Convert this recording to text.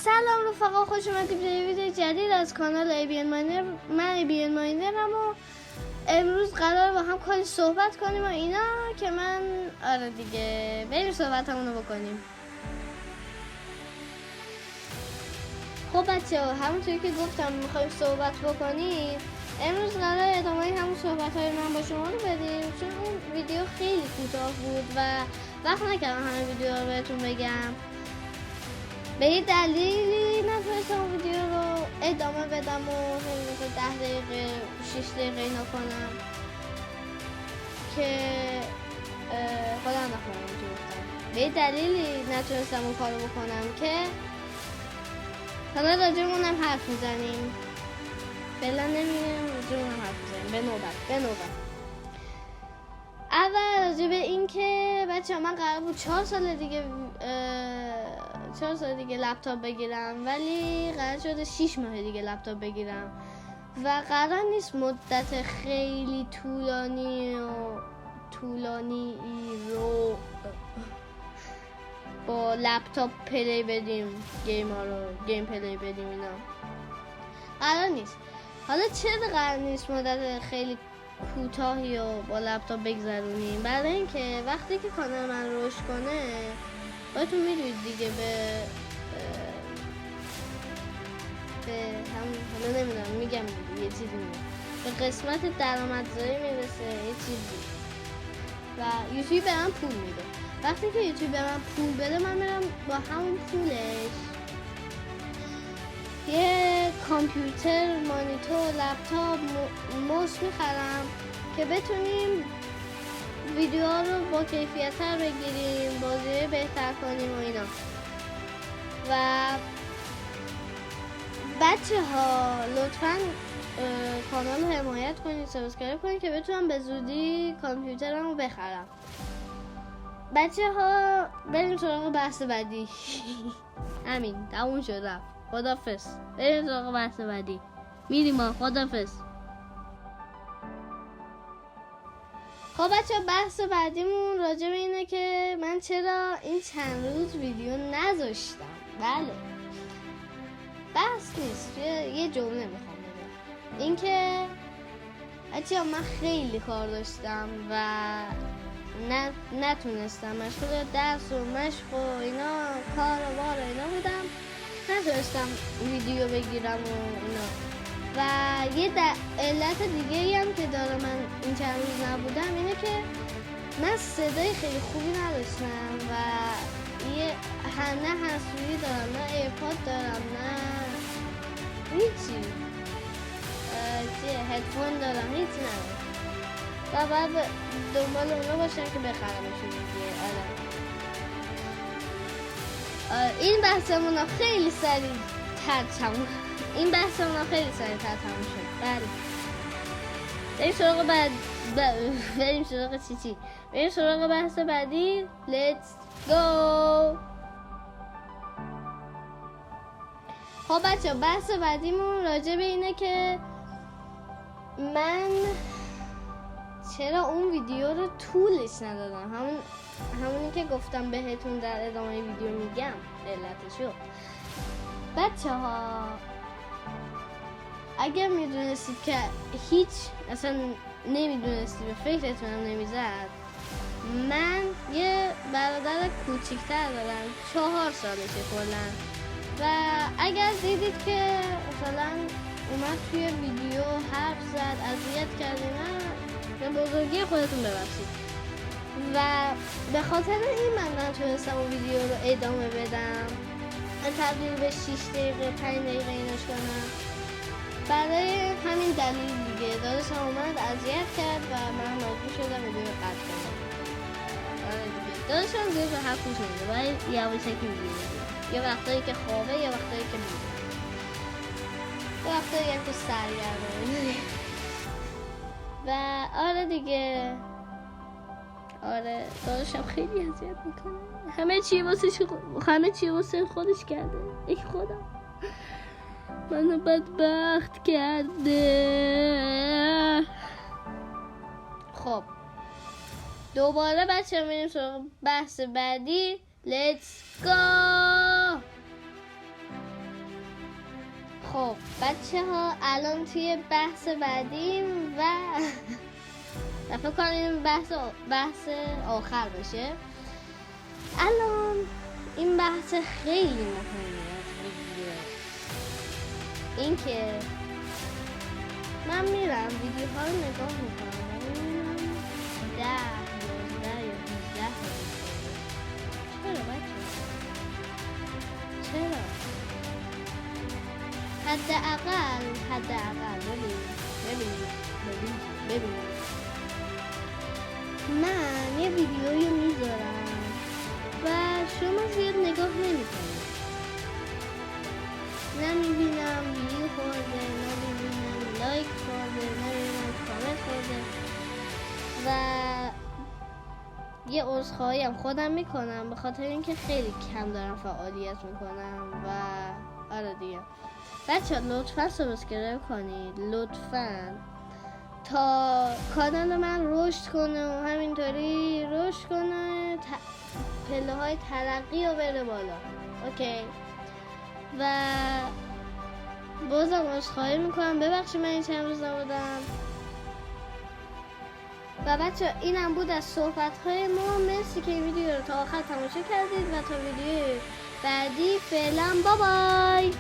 سلام رفقا، خوش اومدید به ویدیو جدید از کانال ABN ماینر. من ABN ماینرم و امروز قرار با هم کلی صحبت کنیم و اینا که من آره دیگه بریم صحبت همونو بکنیم. خب بچه ها، همونطوری که گفتم میخوایم صحبت بکنیم. امروز قرار ادامه همون صحبت های من با شما رو بدیم، چون اون ویدیو خیلی کوتاه بود و وقت نکردم همه ویدیو رو بهتون بگم. به یه دلیلی نتونستم اون ویدیو رو ادامه بدم و مثلا 10 دقیقه 6 دقیقه اینا کنم که خودم نخواهم اونجا گفتم. به یه دلیلی نتونستم اون کارو بکنم که حالا راجعمونم حرف میزنیم. فعلا نمیگم، راجعمونم حرف میزنیم به نوبت. اول راجع به این که بچه من قرار بود 4 سال دیگه لپتاپ بگیرم، ولی قرار شده 6 ماه دیگه لپتاپ بگیرم و قرار نیست مدت خیلی طولانی رو با لپتاپ پلی بدیم، گیم پلی بدیم اینا قرار نیست. حالا چرا قرار نیست مدت خیلی کوتاهی رو با لپتاپ بگذرونیم؟ برای اینکه وقتی که کانال من رشد کنه، باید میدونید دیگه به همون حالا نمیدونم میگم دیگه یه چیزی میگم به قسمت درآمدزایی میرسه یه چیزی و یوتیوب به من پول میده. وقتی که یوتیوب به من پول بده، من میرم با همون پولش یه کامپیوتر، مانیتور، لپتاپ، موس میخرم که بتونیم ویدیوها رو با کیفیت‌تر بگیریم، بازی بهتر کنیم و اینا. و بچه ها لطفاً کانال رو حمایت کنید، سابسکرایب کنید که بتونم به زودی کامپیوترم رو بخرم. بچه ها بریم سراغ بحث بعدی. همین تموم شد رفت. خدافظ. بریم سراغ بحث بعدی. میریم ما. خدافظ. خب بچه ها، بحث بعدیمون راجع به اینه که من چرا این چند روز ویدیو نذاشتم. بله، بحث نیست، یه جمله میخوام بگم. این که بچه ها من خیلی کار داشتم و نتونستم، مشغول درس و مشق و اینا، کار و بار اینا بودم، نتونستم ویدیو بگیرم و اینا. و یه علت دیگه هم که داره من این چند روز نبودم اینه که من صدای خیلی خوبی نداشتم و نه هنسفری دارم، نه ایرپاد دارم، نه هیچی، هدفون دارم، هیچی ندارم و باید دنبال اونا باشم که بخرمشون دیگه. این بحثمون خیلی سریع تموم شد. بله، بریم سراغ بحث بعدی. Let's go. خب بچه، بحث بعدیمون راجع به اینه که من چرا اون ویدیو رو طولش ندادم. همونی که گفتم بهتون در ادامه ویدیو میگم علتشو. بچه ها اگر میدونستید که هیچ اصلا نمیدونستید، به فکرتون هم نمیزد، من یه برادر کوچیکتر دارم، 4 سالشه کلا، و اگر دیدید که مثلا اومد توی ویدیو حرف زد، اذیت کرد، نه به بزرگی خودتون ببخشید. و به خاطر این من نتونستم اون ویدیو رو ادامه بدم، تبدیل به 6 دقیقه 5 دقیقه ایناش کنم. برای همین دلیل دیگه داداشم اومد اذیت کرد و من مجبور شدم ویدیو رو قطع کنم. داداشم زیر به حرف گوش نمیده، باید یواشکی ویدیو میده، یه وقتایی که خوابه، یه وقتایی که میده، یه وقتایی هم که سرگرده. و آره دیگه، آره داداشم خیلی اذیت میکنه، همه چی واسه خودش کرده. ای خدا، منو بدبخت کرده. خب دوباره بچه میریم سراغ بحث بعدی. Let's go. خب بچه ها الان توی بحث بعدیم و فکر کنم این بحث آخر بشه. الان این بحث خیلی مهمیه. این که من میرم ویدیوها رو نگاه میکنم و میبینم 10 11 یا 12 چرا بچه؟ چرا؟ حداقل ببین من یه ویدیویی میذارم و شما زیاد نگاه نمیکنید. نمیبینم ویدیو خورده، نمیبینم لایک خورده، نمیبینم کامنت خورده و یه عذرخواهی هم خودم میکنم به خاطر اینکه خیلی کم دارم فعالیت میکنم و آره دیگه. بچه لطفا سابسکرایب کنید لطفا تا کانال من رشد کنه و همینطوری رشد کنه، پله های ترقی رو بره بالا. اوکی. و بازم عذرخواهی میکنم، ببخشید من این چند روز نبودم. و بچه اینم بود از صحبت های ما. مرسی که این ویدیو رو تا آخر تماشا کردید و تا ویدیو بعدی فعلا بابای.